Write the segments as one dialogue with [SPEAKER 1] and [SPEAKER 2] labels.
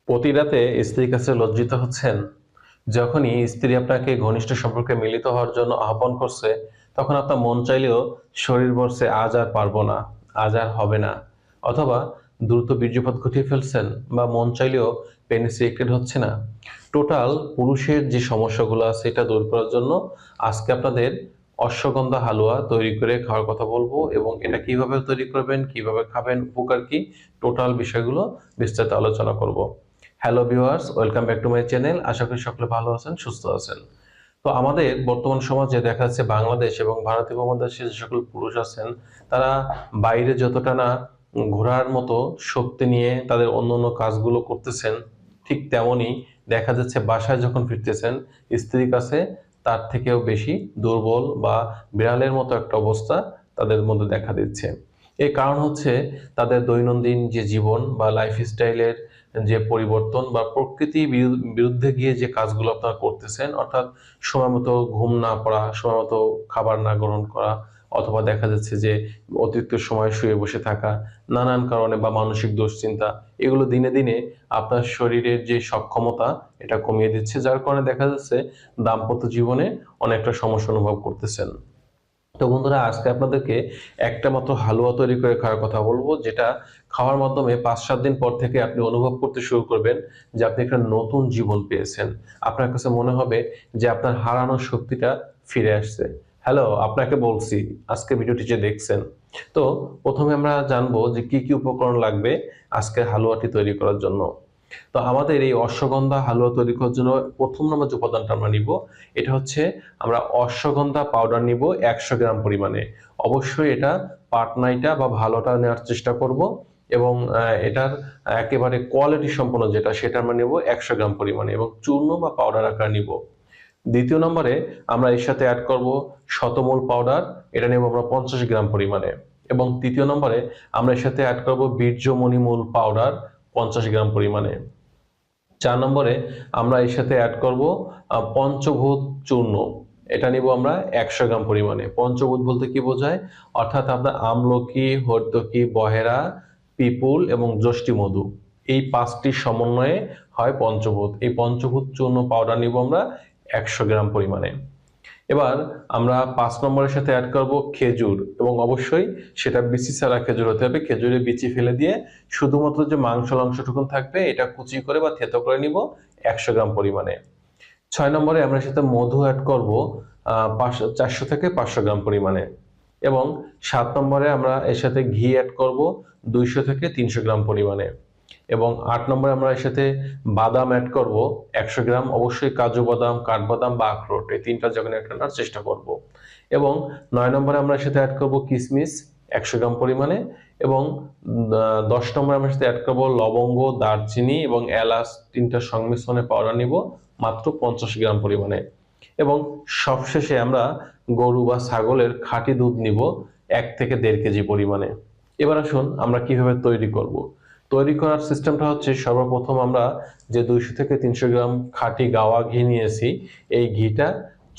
[SPEAKER 1] প্রতি রাতে স্ত্রীর কাছে লজ্জিত হচ্ছেন? যখনই স্ত্রী আপনাকে ঘনিষ্ঠ সম্পর্কে মিলিত হওয়ার জন্য আহ্বান করছে, তখন আপনার মন চাইলেও শরীর বলছে আজ আর পারবো না, আজ আর হবে না। অথবা দ্রুত বীর্যপাত ঘটিয়ে ফেলছেন বা মন চাইলেও পেনিস ইরেক্টেড হচ্ছে না। টোটাল পুরুষের যে সমস্যাগুলো আছে এটা দূর করার জন্য আজকে আপনাদের অশ্বগন্ধা হালুয়া তৈরি করে খাওয়ার কথা বলবো এবং এটা কিভাবে তৈরি করবেন, কিভাবে খাবেন, উপকার কি, টোটাল বিষয়গুলো বিস্তারিত আলোচনা করব। Hello viewers, welcome back to my channel. আশা করি সকলে ভালো আছেন, সুস্থ আছেন। তো আমাদের বর্তমান সমাজে দেখা যাচ্ছে বাংলাদেশ এবং ভারতীয় উপমহাদেশে যে সকল পুরুষ আছেন তারা বাইরে যতটা না ঘোরার মতো শক্তি নিয়ে তাদের অন্যান্য কাজগুলো করতেছেন, ঠিক তেমনই দেখা যাচ্ছে বাসায় যখন ফিরতেছেন স্ত্রীর কাছে তার থেকেও বেশি দুর্বল বা বিড়ালের মতো একটা অবস্থা তাদের মধ্যে দেখা দিচ্ছে। এর কারণ হচ্ছে তাদের দৈনন্দিন যে জীবন বা লাইফস্টাইলের যে পরিবর্তন বা প্রকৃতির বিরুদ্ধে গিয়ে যে কাজগুলো আপনারা করতেছেন, অর্থাৎ সময় মতো ঘুম না পড়া, সময় মতো খাবার না গ্রহণ করা, অথবা দেখা যাচ্ছে যে অতিরিক্ত সময় শুয়ে বসে থাকা, নানান কারণে বা মানসিক দুশ্চিন্তা, এগুলো দিনে দিনে আপনার শরীরের যে সক্ষমতা এটা কমিয়ে দিচ্ছে, যার কারণে দেখা যাচ্ছে দাম্পত্য জীবনে অনেকটা সমস্যা অনুভব করতেছেন। তো বন্ধুরা, আজকে আপনাদেরকে একটা মাত্র হালুয়া তৈরি করে খাওয়ার কথা বলবো, যেটা খাওয়ার মাধ্যমে ৫-৭ দিন পর থেকে আপনি অনুভব করতে শুরু করবেন যে আপনি একটা নতুন জীবন পেয়েছেন। আপনার কাছে মনে হবে যে আপনার হারানো শক্তিটা ফিরে আসছে। হ্যালো, আপনাকে বলছি, আজকে ভিডিওটি যে দেখছেন, তো প্রথমে আমরা জানবো যে কি কি উপকরণ লাগবে আজকে হালুয়াটি তৈরি করার জন্য। তো আমাদের এই অশ্বগন্ধা হালুয়া তৈরি করার জন্য প্রথম নম্বর যে উপাদানটা আমরা নিব, এটা হচ্ছে আমরা অশ্বগন্ধা পাউডার নিব ১০০ গ্রাম পরিমাণে। অবশ্যই এটা পাটনাইটা বা ভালোটা নেওয়ার চেষ্টা করব এবং এটার একেবারে কোয়ালিটি সম্পন্ন যেটা সেটা আমরা নেব ১০০ গ্রাম পরিমাণে এবং চূর্ণ বা পাউডার আকারে নিব। দ্বিতীয় নম্বরে আমরা এর সাথে অ্যাড করব শতমূল পাউডার, এটা নেব আমরা ৫০ গ্রাম পরিমাণে। এবং তৃতীয় নম্বরে আমরা এর সাথে অ্যাড করব বীর্যমণিমূল পাউডার ৫০ গ্রাম পরিমাণে। ৪ নম্বরে আমরা এর সাথে অ্যাড করব পঞ্চভূত চূর্ণ, এটা নিব আমরা ১০০ গ্রাম পরিমাণে। পঞ্চভূত বলতে কি বোঝায়? অর্থাৎ আপনার আমলকি, হর্তকি, বহেরা, পিপুল এবং যষ্টিমধু, এই ৫টি সমন্বয়ে হয় পঞ্চভূত। এই পঞ্চভূত চূর্ণ পাউডার নিব আমরা ১০০ গ্রাম পরিমাণে। এবার আমরা ৫ নম্বরের সাথে অ্যাড করব খেজুর, এবং অবশ্যই সেটা বিচি ছাড়া খেজুর হতে হবে। খেজুরের বিচি ফেলে দিয়ে শুধুমাত্র যে মাংসের অংশটুকুন থাকবে এটা কুচি করে বা থেতো করে নিব ১০০ গ্রাম পরিমাণে। ৬ নম্বরে আমরা সাথে মধু অ্যাড করব ৪০০ থেকে ৫০০ গ্রাম পরিমাণে। এবং ৭ নম্বরে আমরা এর সাথে ঘি অ্যাড করব ২০০ থেকে ৩০০ গ্রাম পরিমাণে। এবং ৮ নম্বরে আমরা এর সাথে বাদাম অ্যাড করব ১০০ গ্রাম। অবশ্যই কাজু বাদাম, কাঠবাদাম বা আখরোট, এই ৩টা যখন অ্যাড করার চেষ্টা করব। এবং ৯ নম্বরে আমরা এর সাথে অ্যাড করব কিশমিশ ১০০ গ্রাম পরিমাণে। এবং ১০ নম্বরে আমরা সাথে অ্যাড করব লবঙ্গ, দারচিনি এবং এলাচ, ৩টার সংমিশ্রণে পাউডার নিব মাত্র ৫০ গ্রাম পরিমাণে। এবং সবশেষে আমরা গরু বা ছাগলের খাঁটি দুধ নিব ১ থেকে ১.৫ কেজি পরিমাণে। এবার আসুন আমরা কিভাবে তৈরি করব। তৈরি করার সিস্টেমটা হচ্ছে, সর্বপ্রথম আমরা যে ২০০ থেকে ৩০০ গ্রাম খাঁটি গাওয়া ঘি নিয়েছি, এই ঘিটা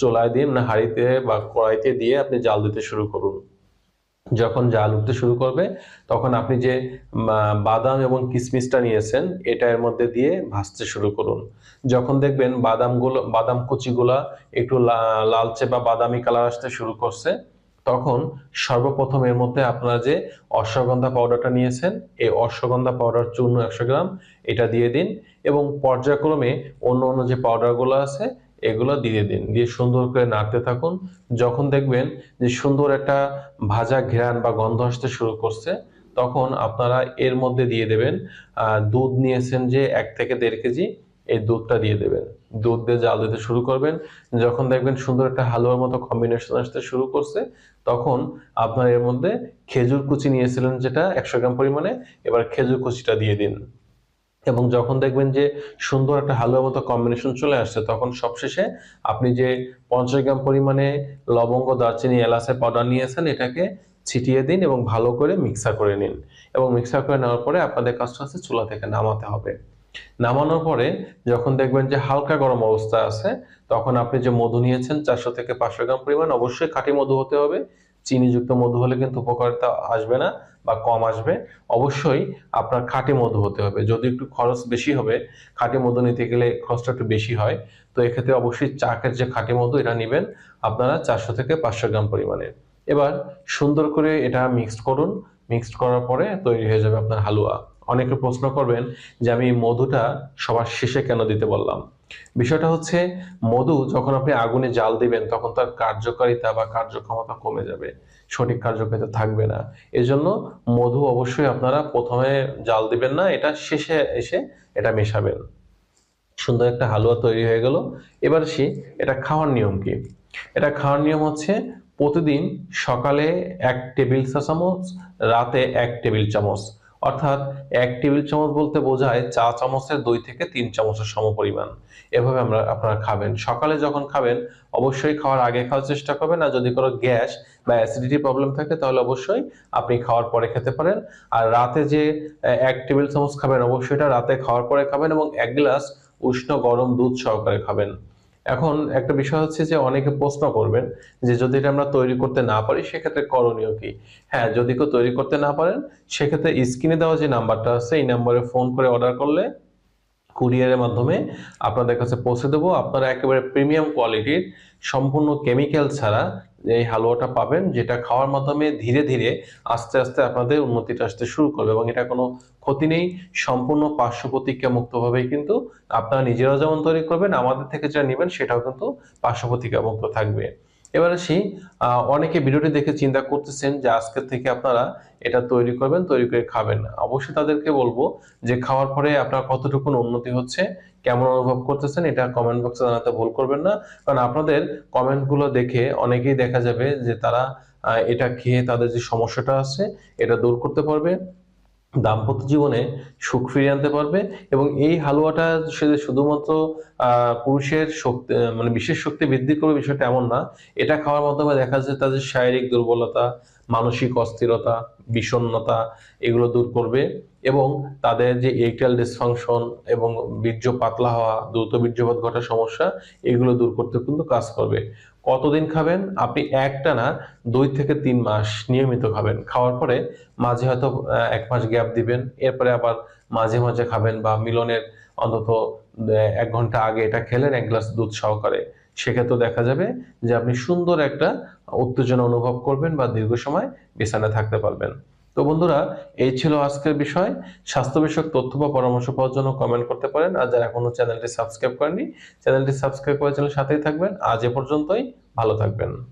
[SPEAKER 1] চুলায় দিয়ে মানে হাঁড়িতে বা কড়াইতে দিয়ে আপনি জাল দিতে শুরু করুন। যখন জাল উঠতে শুরু করবে তখন আপনি যে বাদাম এবং কিশমিশটা নিয়েছেন এটা এর মধ্যে দিয়ে ভাজতে শুরু করুন। যখন দেখবেন বাদাম কুচিগুলা একটু লালচে বা বাদামি কালার আসতে শুরু করছে, তখন সর্বপ্রথম এর মধ্যে আপনারা যে অশ্বগন্ধা পাউডারটা নিয়েছেন, এই অশ্বগন্ধা পাউডার চূর্ণ ১০০ গ্রাম এটা দিয়ে দিন এবং পর্যায়ক্রমে অন্য অন্য যে পাউডারগুলো আছে এগুলো দিয়ে দিন, দিয়ে সুন্দর করে নাড়তে থাকুন। যখন দেখবেন যে সুন্দর একটা ভাজা ঘ্রাণ বা গন্ধ আসতে শুরু করছে, তখন আপনারা এর মধ্যে দিয়ে দেবেন দুধ নিয়েছেন যে ১ থেকে ১.৫ কেজি, এই দুধটা দিয়ে দেবেন। দুধ দিয়ে জাল দিতে শুরু করবেন। যখন দেখবেন সুন্দর একটা হালুয়ার মতো কম্বিনেশন আসতে শুরু করছে, তখন আপনার এর মধ্যে খেজুর কুচি নিয়েছিলেন যেটা ১০০ গ্রাম পরিমাণে, এবার খেজুর কুচিটা দিয়ে দিন। এবং যখন দেখবেন যে সুন্দর একটা হালুয়ার মতো কম্বিনেশন চলে আসছে, তখন সবশেষে আপনি যে ৫০ গ্রাম পরিমাণে লবঙ্গ, দারচিনি, এলাচের পাউডার নিয়েছেন এটাকে ছিটিয়ে দিন এবং ভালো করে মিক্সার করে নিন। এবং মিক্সার করে নেওয়ার পরে আপনাদের কাজটা হচ্ছে চুলা থেকে নামাতে হবে। নামানোর পরে যখন দেখবেন যে হালকা গরম অবস্থা আছে, তখন আপনি যে মধু নিয়েছেন ৪০০ থেকে ৫০০ গ্রাম পরিমাণ, অবশ্যই খাঁটি মধু হতে হবে, চিনিযুক্ত মধু হলে কিন্তু উপকারিতা আসবে না বা কম আসবে। অবশ্যই আপনার খাঁটি মধু হতে হবে। যদি একটু খরচ বেশি হবে, খাঁটি মধু নিতে গেলে খরচটা একটু বেশি হয়, তো এক্ষেত্রে অবশ্যই চাকের যে খাঁটি মধু এটা নেবেন আপনারা 400 থেকে 500 গ্রাম পরিমাণে। এবার সুন্দর করে এটা মিক্সড করুন। মিক্সড করার পরে তৈরি হয়ে যাবে আপনার হালুয়া। অনেকে প্রশ্ন করবেন যে আমি মধুটা সবার শেষে কেন দিতে বললাম। বিষয়টা হচ্ছে মধু যখন আপনি আগুনে জাল দিবেন তখন তার কার্যকারিতা বা কার্যক্ষমতা কমে যাবে, সঠিক কার্যকারিতা থাকবে না। এজন্য মধু অবশ্যই আপনারা প্রথমে জাল দিবেন না, এটা শেষে এসে এটা মেশাবেন। সুন্দর একটা হালুয়া তৈরি হয়ে গেল। এবার আসি এটা খাওয়ার নিয়ম কি। এটা খাওয়ার নিয়ম হচ্ছে প্রতিদিন সকালে 1 টেবিল চা চামচ, রাতে 1 টেবিল চামচ। অর্থাৎ 1 টেবিল চামচ বলতে বোঝায় চা চামচের 2 থেকে 3 চামচের সমপরিমাণ। এভাবে আপনারা খাবেন। সকালে যখন খাবেন অবশ্যই খাওয়ার আগে খাওয়ার চেষ্টা করবেন। আর যদি কোনো গ্যাস বা অ্যাসিডিটি প্রবলেম থাকে তাহলে অবশ্যই আপনি খাওয়ার পরে খেতে পারেন। আর রাতে যে 1 টেবিল চামচ খাবেন অবশ্যই এটা রাতে খাওয়ার পরে খাবেন এবং 1 গ্লাস উষ্ণ গরম দুধ সহকারে খাবেন। এখন একটা বিষয় হচ্ছে যে অনেকে প্রশ্ন করবেন যে যদি এটা আমরা তৈরি করতে না পারি সেক্ষেত্রে করণীয় কি? হ্যাঁ, যদি কেউ তৈরি করতে না পারেন সেক্ষেত্রে স্ক্রিনে দেওয়া যে নাম্বারটা আছে এই নাম্বারে ফোন করে অর্ডার করলে কুরিয়ারের মাধ্যমে আপনাদের কাছে পৌঁছে দেবো। আপনারা একেবারে প্রিমিয়াম কোয়ালিটির সম্পূর্ণ কেমিক্যাল ছাড়া এই হালুয়াটা পাবেন, যেটা খাওয়ার মাধ্যমে ধীরে ধীরে আস্তে আস্তে আপনাদের উন্নতিটা আসতে শুরু করবে এবং এটা কোনো ক্ষতি নেই। সম্পূর্ণ পার্শ্ব প্রতিক্রিয়া মুক্তভাবেই কিন্তু আপনারা নিজেরাও যেমন তৈরি করবেন, আমাদের থেকে যা নেবেন সেটাও কিন্তু পার্শ্ব প্রতিক্রিয়া মুক্ত থাকবে। এবার আসি, অনেকে ভিডিওটি দেখে চিন্তা করতেছেন যে আজকের থেকে আপনারা এটা তৈরি করবেন, তৈরি করে খাবেন। অবশ্যই তাদেরকে বলবো যে খাওয়ার পরে আপনার কতটুকুন উন্নতি হচ্ছে, কেমন অনুভব করতেছেন এটা কমেন্ট বক্সে জানাতে ভুল করবেন না। কারণ আপনাদের কমেন্টগুলো দেখে অনেকেই দেখা যাবে যে তারা এটা খেয়ে তাদের যে সমস্যাটা আছে এটা দূর করতে পারবে, দাম্পত্য জীবনে সুখ ফিরিয়ে আনতে পারবে এবং এই হালুয়াটা শুধুমাত্র পুরুষের শক্তি মানে বিশেষ শক্তি বৃদ্ধি করবে বিষয়টা এমন না। এটা খাওয়ার মাধ্যমে দেখা যায় তাদের শারীরিক দুর্বলতা, মানসিক অস্থিরতা, বিষণ্ণতা এগুলো দূর করবে এবং তাদের যে ইরেকটাইল ডিসফাংশন এবং বীর্য পাতলা হওয়া, দ্রুত বীর্যপাত ঘটার সমস্যা এগুলো দূর করতে কিন্তু কাজ করবে। কতদিন খাবেন? আপনি একটানা 2 থেকে 3 মাস নিয়মিত খাবেন। খাওয়ার পরে মাঝে হয়তো 1 মাস গ্যাপ দিবেন। এরপরে আবার মাঝে মাঝে খাবেন বা মিলনের অন্তত 1 ঘন্টা আগে এটা খেলেন 1 গ্লাস দুধ সহকারে। সেক্ষেত্রেও দেখা যাবে যে আপনি সুন্দর একটা উত্তেজনা অনুভব করবেন বা দীর্ঘ সময় বিছানায় থাকতে পারবেন। তো বন্ধুরা, এই ছিল আজকের বিষয়। স্বাস্থ্য বিষয়ক তথ্য বা পরামর্শ পাওয়ার জন্য কমেন্ট করতে পারেন। আর যারা এখনো চ্যানেলটি সাবস্ক্রাইব করেননি, চ্যানেলটি সাবস্ক্রাইব করে চ্যানেলের সাথেই থাকবেন। আজ এ পর্যন্তই, ভালো থাকবেন।